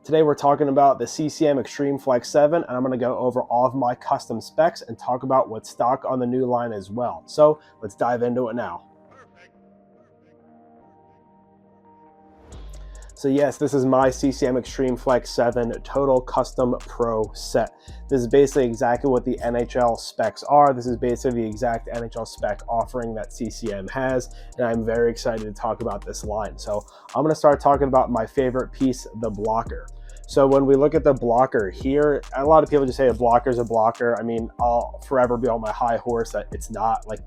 Today we're talking about the CCM Extreme Flex 7, and I'm going to go over all of my custom specs and talk about what's stock on the new line as well. So let's dive into it now. So yes, this is my CCM Extreme Flex 7 Total Custom Pro set. This is basically exactly what the NHL specs are. This is basically the exact NHL spec offering that CCM has, and I'm very excited to talk about this line. So I'm going to start talking about my favorite piece, the blocker. So when we look at the blocker here, a lot of people just say a blocker is a blocker. I mean, I'll forever be on my high horse that it's not. Like,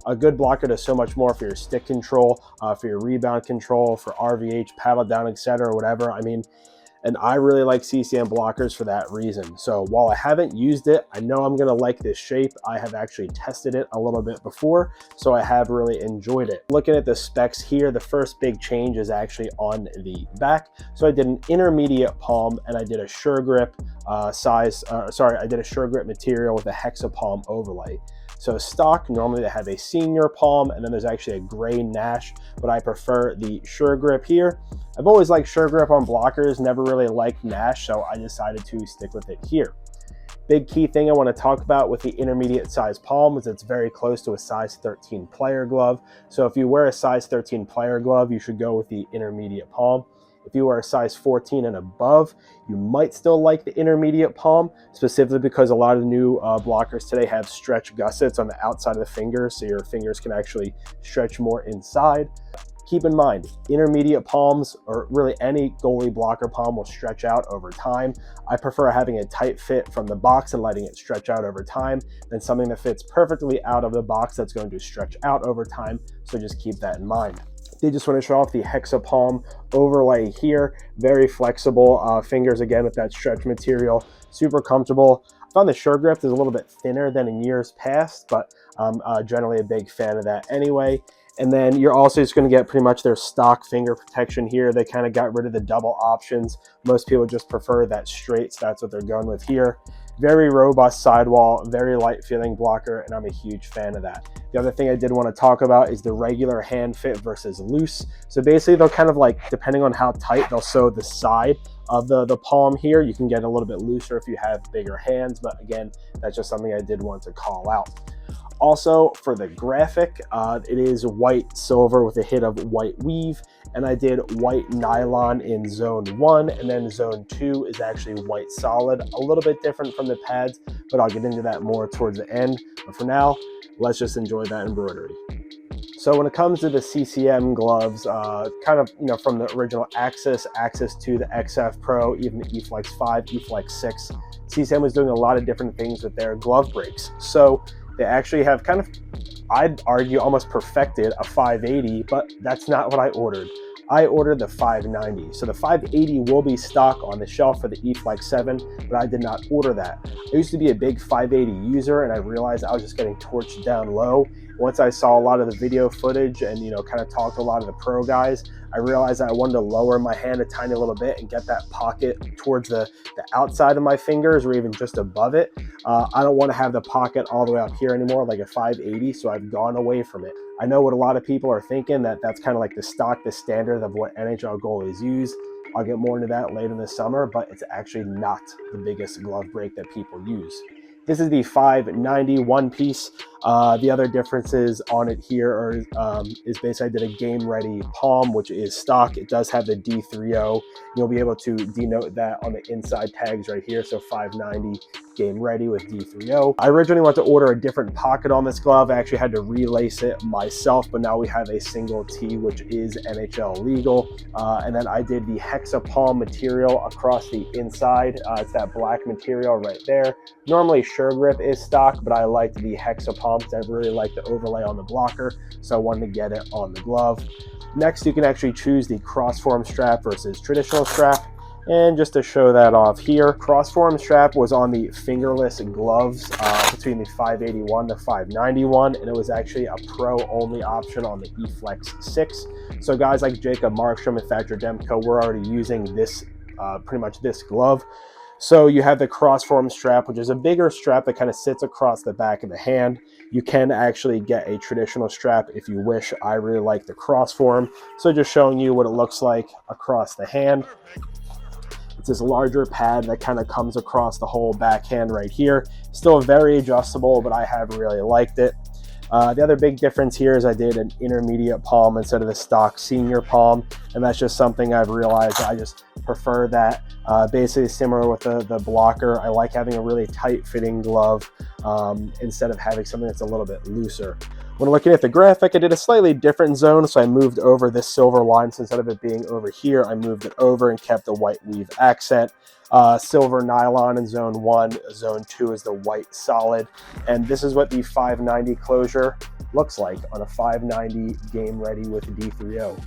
a good blocker does so much more for your stick control, for your rebound control, for RVH, paddle down, etc., or whatever. I mean, and I really like CCM blockers for that reason. So while I haven't used it, I know I'm gonna like this shape. I have actually tested it a little bit before, so I have really enjoyed it. Looking at the specs here, the first big change is actually on the back. So I did an intermediate palm and I did a SUREGRIP I did a SUREGRIP material with a HEXA palm overlay. So stock, normally they have a senior palm, and then there's actually a gray Nash, but I prefer the SUREGRIP here. I've always liked SUREGRIP on blockers, never really liked Nash, so I decided to stick with it here. Big key thing I want to talk about with the intermediate size palm is it's very close to a size 13 player glove. So if you wear a size 13 player glove, you should go with the intermediate palm. If you are a size 14 and above, you might still like the intermediate palm, specifically because a lot of the new blockers today have stretch gussets on the outside of the fingers, so your fingers can actually stretch more inside. Keep in mind, intermediate palms, or really any goalie blocker palm, will stretch out over time. I prefer having a tight fit from the box and letting it stretch out over time than something that fits perfectly out of the box that's going to stretch out over time, so just keep that in mind. They just want to show off the HEXA palm overlay here. Very flexible fingers, again, with that stretch material. Super comfortable. I found the SUREGRIP is a little bit thinner than in years past, but I'm generally a big fan of that anyway. And then you're also just going to get pretty much their stock finger protection here. They kind of got rid of the double options. Most people just prefer that straight, so that's what they're going with here. Very robust sidewall, very light feeling blocker, and I'm a huge fan of that. The other thing I did want to talk about is the regular hand fit versus loose. So basically they'll kind of, like, depending on how tight, they'll sew the side of the palm here. You can get a little bit looser if you have bigger hands, but again, that's just something I did want to call out. Also, for the graphic, it is white silver with a hit of white weave, and I did white nylon in zone 1, and then zone 2 is actually white solid. A little bit different from the pads, but I'll get into that more towards the end. But for now, let's just enjoy that embroidery. So when it comes to the CCM gloves, kind of, you know, from the original Axis to the XF Pro, even the eFlex 5, eFlex 6, CCM was doing a lot of different things with their glove breaks. So they actually have kind of, I'd argue, almost perfected a 580, but that's not what I ordered. I ordered the 590. So the 580 will be stock on the shelf for the eFlex 7, but I did not order that. I used to be a big 580 user, and I realized I was just getting torched down low. Once I saw a lot of the video footage and, you know, kind of talked to a lot of the pro guys, I realized that I wanted to lower my hand a tiny little bit and get that pocket towards the outside of my fingers, or even just above it. I don't want to have the pocket all the way up here anymore like a 580, so I've gone away from it. I know what a lot of people are thinking, that that's kind of like the stock, the standard of what NHL goalies use. I'll get more into that later this summer, but it's actually not the biggest glove break that people use. This is the 590 one piece. The other differences on it here is basically I did a game ready palm, which is stock. It does have the D30. You'll be able to denote that on the inside tags right here. So 590 game ready with D30. I originally wanted to order a different pocket on this glove. I actually had to relace it myself, but now we have a single T, which is NHL legal. And then I did the HEXA palm material across the inside. It's that black material right there. Normally SUREGRIP is stock, but I liked the HEXA palm because I really like the overlay on the blocker, so I wanted to get it on the glove. Next, you can actually choose the CROSSFORM strap versus traditional strap. And just to show that off here, CROSSFORM strap was on the fingerless gloves between the 581 to 591, and it was actually a pro-only option on the eFlex 6. So guys like Jacob Markstrom and Thatcher Demko were already using this, pretty much this glove. So you have the CROSSFORM strap, which is a bigger strap that kind of sits across the back of the hand. You can actually get a traditional strap if you wish. I really like the CROSSFORM. So just showing you what it looks like across the hand. It's this larger pad that kind of comes across the whole backhand right here. Still very adjustable, but I have really liked it. The other big difference here is I did an intermediate palm instead of the stock senior palm, and that's just something I've realized I just prefer that. Basically similar with the blocker, I like having a really tight fitting glove instead of having something that's a little bit looser. When looking at the graphic, I did a slightly different zone, so I moved over this silver line. So instead of it being over here, I moved it over and kept the white weave accent. Silver nylon in zone 1, zone 2 is the white solid, and this is what the 590 closure looks like on a 590 game ready with D30.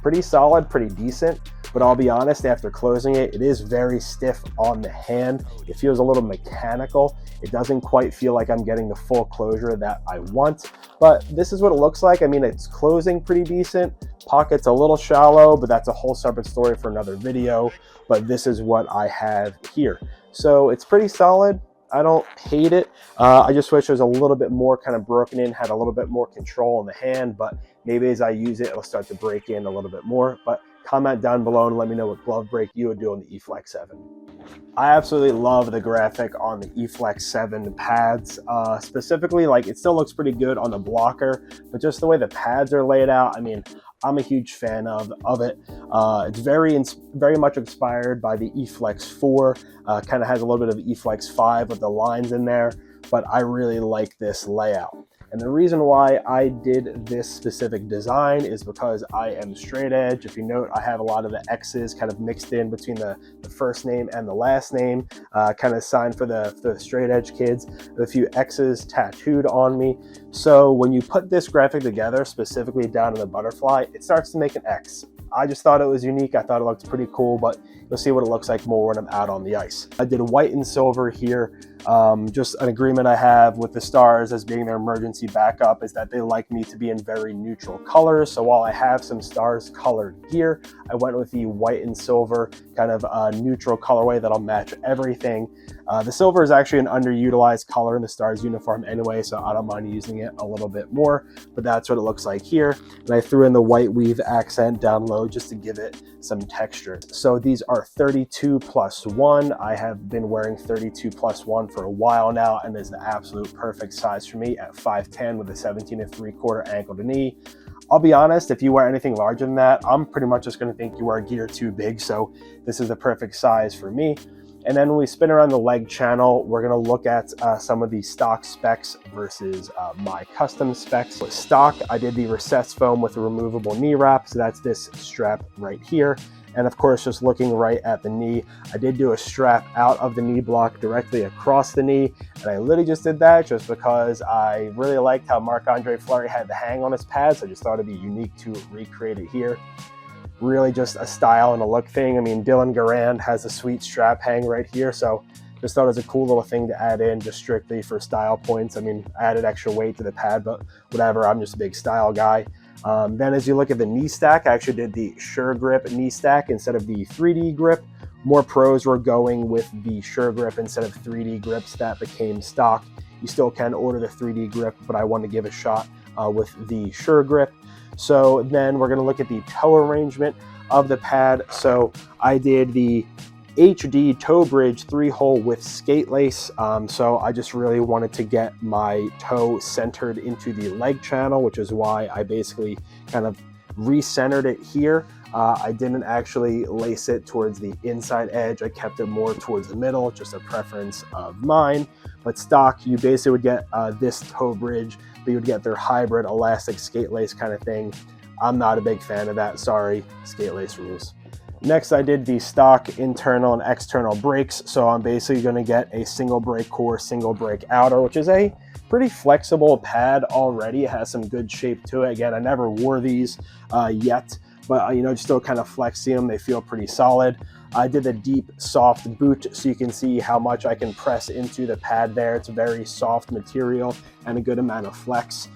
Pretty solid, pretty decent, but I'll be honest, after closing it, it is very stiff on the hand. It feels a little mechanical. It doesn't quite feel like I'm getting the full closure that I want, but this is what it looks like. I mean, it's closing pretty decent. Pocket's a little shallow, but that's a whole separate story for another video, but this is what I have here. So it's pretty solid. I don't hate it. I just wish it was a little bit more kind of broken in, had a little bit more control in the hand, but maybe as I use it, it'll start to break in a little bit more. But comment down below and let me know what glove break you would do on the EF7. I absolutely love the graphic on the EF7 pads. Specifically, like, it still looks pretty good on the blocker, but just the way the pads are laid out, I mean, I'm a huge fan of it. It's very much inspired by the EF4. Kind of has a little bit of EF5 with the lines in there, but I really like this layout. And the reason why I did this specific design is because I am straight edge. If you note, I have a lot of the X's kind of mixed in between the first name and the last name, kind of signed for the straight edge kids. A few X's tattooed on me. So when you put this graphic together, specifically down in the butterfly, it starts to make an X. I just thought it was unique. I thought it looked pretty cool, but you'll see what it looks like more when I'm out on the ice. I did white and silver here. Just an agreement I have with the stars as being their emergency backup is that they like me to be in very neutral colors. So while I have some stars colored here, I went with the white and silver kind of neutral colorway that'll match everything. The silver is actually an underutilized color in the stars uniform anyway, so I don't mind using it a little bit more, but that's what it looks like here. And I threw in the white weave accent down low just to give it some texture. So these are 32+1. I have been wearing 32+1 for a while now, and is the absolute perfect size for me at 5'10" with a 17 3/4 ankle to knee. I'll be honest, if you wear anything larger than that, I'm pretty much just going to think you wear gear too big, so this is the perfect size for me. And then when we spin around the leg channel, we're going to look at some of the stock specs versus my custom specs. With stock, I did the recessed foam with a removable knee wrap, so that's this strap right here. And of course, just looking right at the knee, I did do a strap out of the knee block directly across the knee. And I literally just did that just because I really liked how Marc-Andre Fleury had the hang on his pads. I just thought it'd be unique to recreate it here. Really just a style and a look thing. I mean, Dylan Garand has a sweet strap hang right here, so just thought it was a cool little thing to add in just strictly for style points. I mean, I added extra weight to the pad, but whatever, I'm just a big style guy. Then as you look at the knee stack, I actually did the SUREGRIP knee stack instead of the 3D grip. More pros were going with the SUREGRIP instead of 3D grips that became stock. You still can order the 3D grip, but I wanted to give a shot with the SUREGRIP. So then we're going to look at the toe arrangement of the pad. So I did the HD toe bridge 3-hole with skate lace. So I just really wanted to get my toe centered into the leg channel, which is why I basically kind of recentered it here. I didn't actually lace it towards the inside edge. I kept it more towards the middle, just a preference of mine. But stock, you basically would get this toe bridge, but you would get their hybrid elastic skate lace kind of thing. I'm not a big fan of that, sorry, skate lace rules. Next, I did the stock internal and external brakes. So I'm basically gonna get a single brake core, single brake outer, which is a pretty flexible pad already. It has some good shape to it. Again, I never wore these yet, but you know, just still kind of flexing them. They feel pretty solid. I did a deep, soft boot, so you can see how much I can press into the pad there. It's a very soft material and a good amount of flex.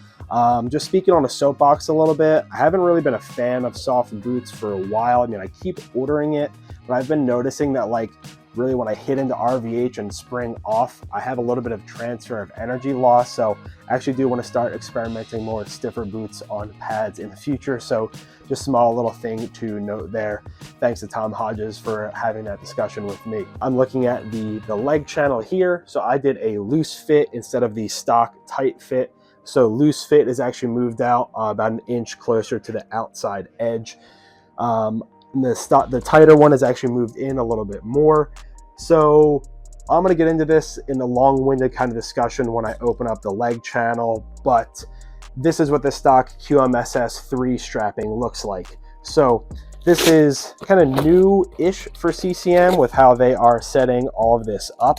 Just speaking on a soapbox a little bit, I haven't really been a fan of soft boots for a while. I mean, I keep ordering it, but I've been noticing that like really when I hit into RVH and spring off, I have a little bit of transfer of energy loss. So I actually do want to start experimenting more with stiffer boots on pads in the future. So just small little thing to note there. Thanks to Tom Hodges for having that discussion with me. I'm looking at the leg channel here. So I did a loose fit instead of the stock tight fit. So loose fit is actually moved out about an inch closer to the outside edge. The tighter one is actually moved in a little bit more. So I'm going to get into this in a long-winded kind of discussion when I open up the leg channel, but this is what the stock QMSS 3 strapping looks like. So this is kind of new-ish for CCM with how they are setting all of this up.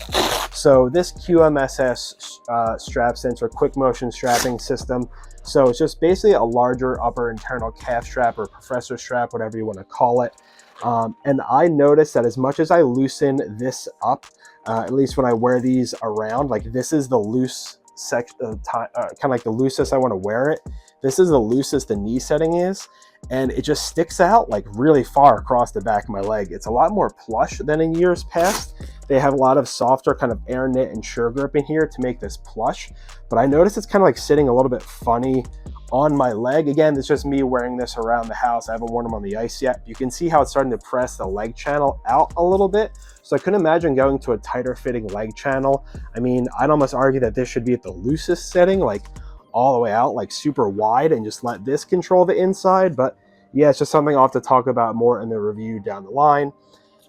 So this QMSS strap stands for Quick Motion Strapping System. So it's just basically a larger upper internal calf strap or professor strap, whatever you want to call it. And I noticed that as much as I loosen this up, at least when I wear these around, like this is the loose section, kind of like the loosest I want to wear it. This is the loosest the knee setting is, and it just sticks out like really far across the back of my leg. It's a lot more plush than in years past. They have a lot of softer kind of air knit and SUREGRIP in here to make this plush, but I noticed it's kind of like sitting a little bit funny on my leg. Again, it's just me wearing this around the house. I haven't worn them on the ice yet. You can see how it's starting to press the leg channel out a little bit. So I couldn't imagine going to a tighter fitting leg channel. I mean, I'd almost argue that this should be at the loosest setting, like all the way out, like super wide, and just let this control the inside. But yeah, it's just something I'll have to talk about more in the review down the line.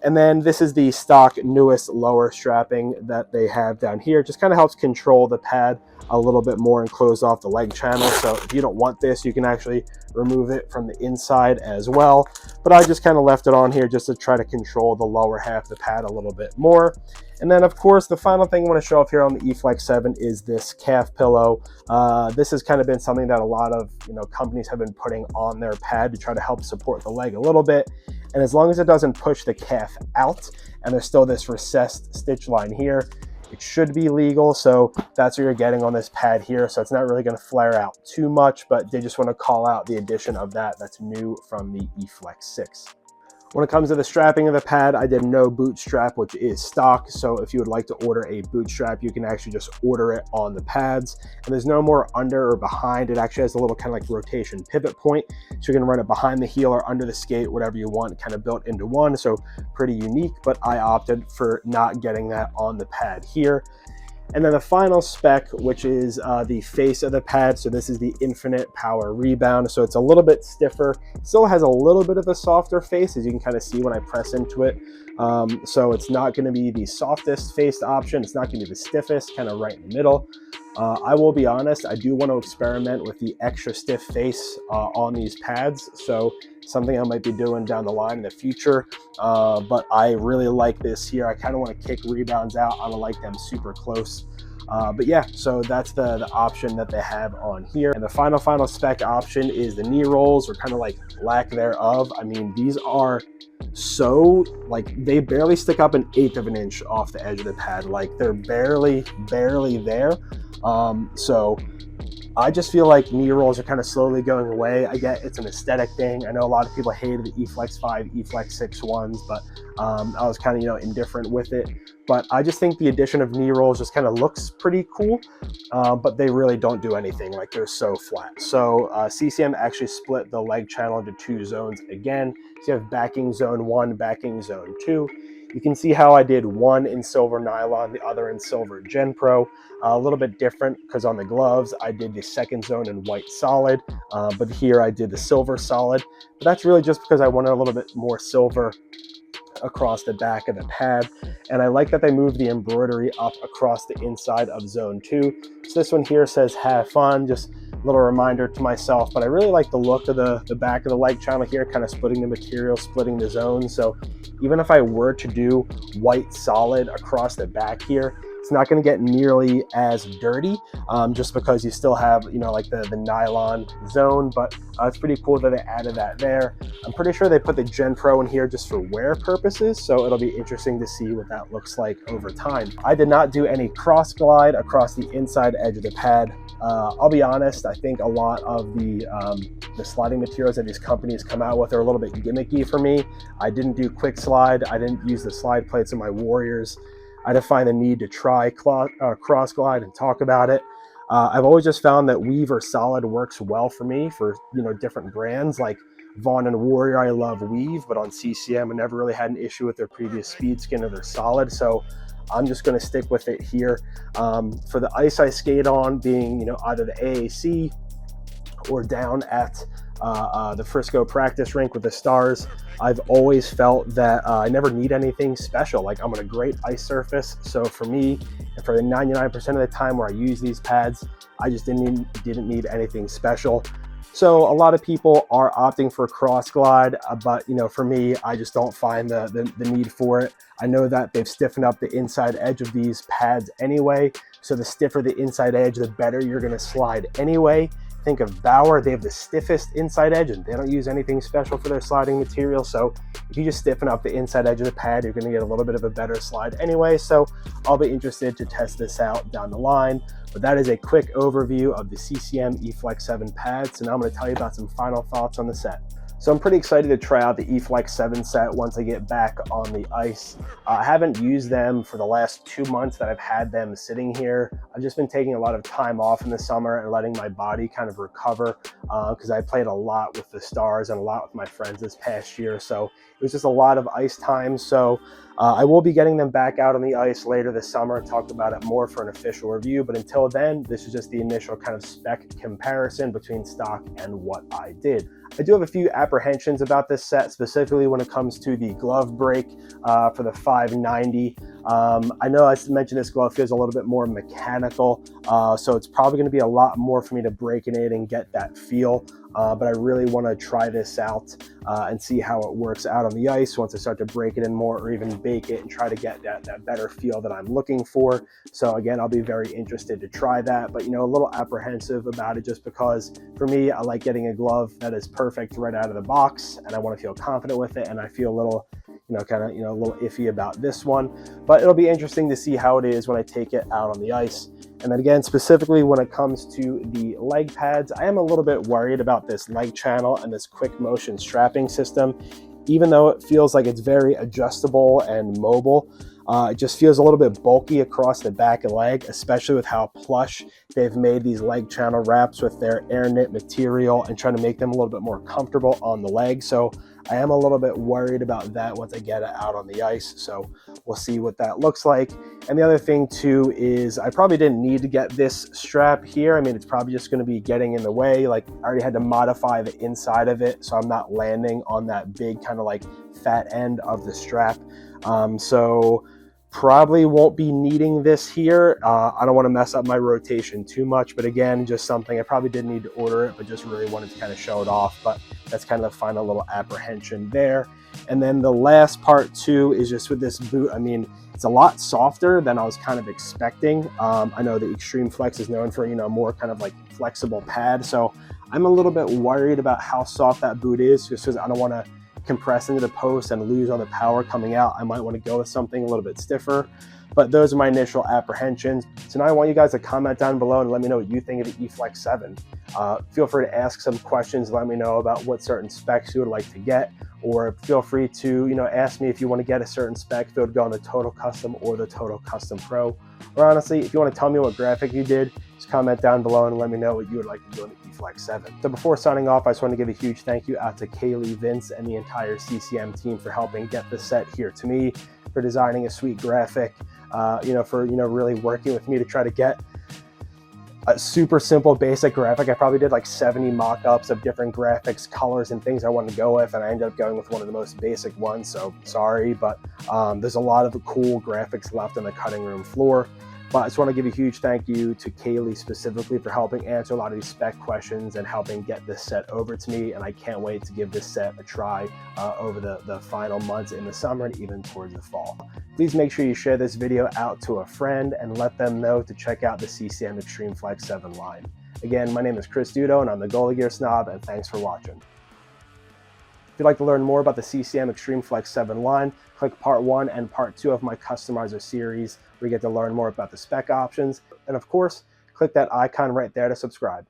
And then this is the stock newest lower strapping that they have down here. Just kind of helps control the pad a little bit more and close off the leg channel. So if you don't want this, you can actually remove it from the inside as well. But I just kind of left it on here just to try to control the lower half of the pad a little bit more. And then of course, the final thing I want to show off here on the EF7 is this calf pillow. This has kind of been something that a lot of companies have been putting on their pad to try to help support the leg a little bit. And as long as it doesn't push the calf out and there's still this recessed stitch line here, it should be legal. So that's what you're getting on this pad here. So it's not really going to flare out too much, but they just want to call out the addition of that's new from the EF6. When it comes to the strapping of the pad, I did no boot strap, which is stock. So if you would like to order a boot strap, you can actually just order it on the pads. And there's no more under or behind. It actually has a little kind of like rotation pivot point. So you can run it behind the heel or under the skate, whatever you want, kind of built into one. So pretty unique, but I opted for not getting that on the pad here. And then the final spec, which is the face of the pad. So this is the Infinite Power Rebound. So it's a little bit stiffer. Still has a little bit of a softer face, as you can kind of see when I press into it. So it's not going to be the softest faced option. It's not going to be the stiffest, kind of right in the middle. I will be honest, I do want to experiment with the extra stiff face on these pads. So something I might be doing down the line in the future. But I really like this here. I kind of want to kick rebounds out. I don't like them super close. But yeah, so that's the option that they have on here. And the final spec option is the knee rolls, or kind of like lack thereof. I mean, these are so like they barely stick up 1/8 of an inch off the edge of the pad. Like they're barely there. So I just feel like knee rolls are kind of slowly going away. I get it's an aesthetic thing. I know a lot of people hated the EF5, EF6 ones, but I was kind of indifferent with it. But I just think the addition of knee rolls just kind of looks pretty cool, but they really don't do anything. Like they're so flat. So CCM actually split the leg channel into 2 zones again. So you have backing zone 1, backing zone 2. You can see how I did one in silver nylon, the other in silver Gen Pro. A little bit different because on the gloves, I did the second zone in white solid, but here I did the silver solid. But that's really just because I wanted a little bit more silver across the back of the pad. And I like that they moved the embroidery up across the inside of zone 2. So this one here says have fun, just a little reminder to myself, but I really like the look of the back of the leg channel here, kind of splitting the material, splitting the zones. So even if I were to do white solid across the back here, It's not going to get nearly as dirty, just because you still have, you know, like the nylon zone, but it's pretty cool that they added that there. I'm pretty sure they put the Gen Pro in here just for wear purposes, so it'll be interesting to see what that looks like over time. I did not do any cross glide across the inside edge of the pad. I'll be honest, I think a lot of the sliding materials that these companies come out with are a little bit gimmicky for me. I didn't do quick slide. I didn't use the slide plates of my Warriors. I didn't find the need to try cross glide and talk about it. I've always just found that weave or solid works well for me for, you know, different brands like Vaughn and Warrior. I love weave, but on CCM I never really had an issue with their previous speed skin or their solid, so I'm just going to stick with it here. For the ice I skate on, being, you know, either the AAC or down at the Frisco practice rink with the Stars, I've always felt that I never need anything special. Like, I'm on a great ice surface, so for me, and for the 99% of the time where I use these pads, I just didn't need anything special. So a lot of people are opting for cross glide, but, you know, for me, I just don't find the need for it. I know that they've stiffened up the inside edge of these pads anyway, so the stiffer the inside edge, the better you're going to slide anyway. Think of Bauer, they have the stiffest inside edge and they don't use anything special for their sliding material. So if you just stiffen up the inside edge of the pad, you're going to get a little bit of a better slide anyway. So I'll be interested to test this out down the line. But that is a quick overview of the CCM EF7 pads. So now I'm going to tell you about some final thoughts on the set. So I'm pretty excited to try out the EF7 set once I get back on the ice. I haven't used them for the last 2 months that I've had them sitting here. I've just been taking a lot of time off in the summer and letting my body kind of recover, because I played a lot with the Stars and a lot with my friends this past year. So it was just a lot of ice time. So I will be getting them back out on the ice later this summer and talk about it more for an official review. But until then, this is just the initial kind of spec comparison between stock and what I did. I do have a few apprehensions about this set, specifically when it comes to the glove break for the 590. I know I mentioned this glove feels a little bit more mechanical, so it's probably going to be a lot more for me to break in it and get that feel. But I really want to try this out and see how it works out on the ice once I start to break it in more, or even bake it and try to get that better feel that I'm looking for. So again, I'll be very interested to try that, but, you know, a little apprehensive about it just because for me, I like getting a glove that is perfect right out of the box, and I want to feel confident with it, and I feel a little, you know, kind of, you know, a little iffy about this one. But it'll be interesting to see how it is when I take it out on the ice. And then again, specifically when it comes to the leg pads, I am a little bit worried about this leg channel and this quick motion strapping system. Even though it feels like it's very adjustable and mobile, it just feels a little bit bulky across the back and leg, especially with how plush they've made these leg channel wraps with their air knit material and trying to make them a little bit more comfortable on the leg. So I am a little bit worried about that once I get it out on the ice. So we'll see what that looks like. And the other thing too is I probably didn't need to get this strap here. I mean, it's probably just going to be getting in the way. Like, I already had to modify the inside of it, so I'm not landing on that big kind of like fat end of the strap. So probably won't be needing this here. I don't want to mess up my rotation too much, but again, just something I probably didn't need to order it, but just really wanted to kind of show it off. But that's kind of the final little apprehension there. And then the last part too is just with this boot. I mean, it's a lot softer than I was kind of expecting. I know the Extreme Flex is known for, you know, more kind of like flexible pad. So I'm a little bit worried about how soft that boot is, just because I don't want to compress into the post and lose all the power coming out. I might want to go with something a little bit stiffer, but those are my initial apprehensions. So now I want you guys to comment down below and let me know what you think of the EF7. Feel free to ask some questions, let me know about what certain specs you would like to get, or feel free to, you know, ask me if you want to get a certain spec, if it would go on the Total Custom or the Total Custom Pro. Or honestly, if you want to tell me what graphic you did, just comment down below and let me know what you would like to do on the EF7. So before signing off, I just want to give a huge thank you out to Kaylee, Vince, and the entire CCM team for helping get the set here to me, for designing a sweet graphic, for really working with me to try to get a super simple basic graphic. I probably did like 70 mock-ups of different graphics, colors, and things I wanted to go with, and I ended up going with one of the most basic ones, so sorry, but there's a lot of cool graphics left on the cutting room floor. But I just want to give a huge thank you to Kaylee specifically for helping answer a lot of these spec questions and helping get this set over to me. And I can't wait to give this set a try over the final months in the summer and even towards the fall. Please make sure you share this video out to a friend and let them know to check out the CCM Extreme Flex 7 line. Again, my name is Dudo and I'm the Goalie Gear Snob, and thanks for watching. If you'd like to learn more about the CCM Extreme Flex 7 line, click part 1 and part 2 of my Customizer series, where you get to learn more about the spec options. And of course, click that icon right there to subscribe.